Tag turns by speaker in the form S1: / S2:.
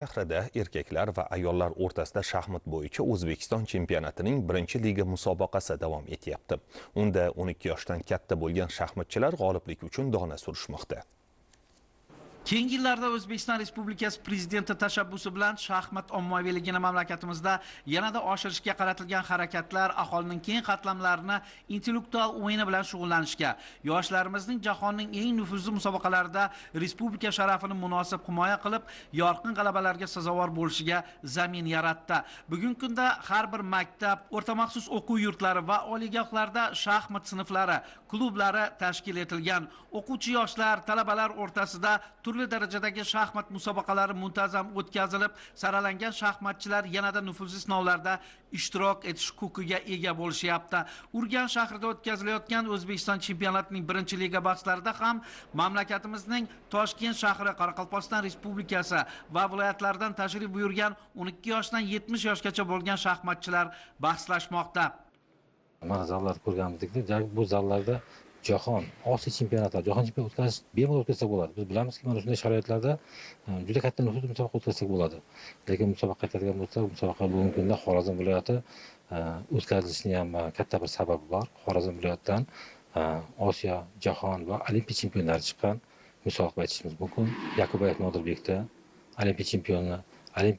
S1: Shahrida erkaklar va ayollar o'rtasida shaxmat bo'yicha O'zbekiston chempionatining birinchi liga musobaqasi davom etyapti. Unda 12 yoshdan katta bo'lgan shaxmatchilar g'oliblik uchun dona surishmoqda.
S2: Keyingi yillarda O'zbekiston Respublikasi Prezidenti tashabbusi bilan shaxmat ommaviyligini mamlakatimizda yanada oshirishga qaratilgan harakatlar aholining keng qatlamlarini intellektual o'yini bilan shug'ullanishga, yoshlarimizning jahonning eng nufuzli musobaqalarida respublika sharafini munosib himoya qilib, yorqin g'alabalarga sazovor bo'lishiga zamin yaratdi. Bugungi kunda har bir maktab, o'rta maxsus o'quv yurtlari va oliygohlarda shaxmat sinflari, klublari tashkil etilgan. O'quvchi yoshlar, talabalar o'rtasida turli darajadagi shaxmat musobaqalari muntazam o'tkazilib, saralangan shaxmatchilar yanada nufuzli sinovlarda ishtirok etish huquqiga ega bo'lishyapti. Urgan shahrida o'tkazilayotgan O'zbekiston chempionatining birinchi liga bahslarida ham mamlakatimizning Toshkent shahri, Qoraqalpog'iston Respublikasi va viloyatlaridan tashrif buyurgan 12 yoshdan 70 yoshgacha bo'lgan shaxmatchilar bahslashmoqda.
S3: Mana zallarni ko'rganimizdek, bu zallarda jahon, Osiyo chempionatlari, jahon chempionati o'tkazish bemalol o'tkazsak bo'ladi. Biz bilamizki, mana shunday sharoitlarda juda katta nufuzli musobaqa o'tkazsak bo'ladi. Lekin musobaqa qaytadigan bo'lsak, musobaqa bugungi kunda Xorazm viloyati o'tkazilishining ham katta bir sababi bor. Xorazm viloyatidan Osiyo, jahon va olimpiya chempionlari chiqqan musobaqa aytishimiz mumkin. Yakubayev Nodirbekda olimpiya chempioni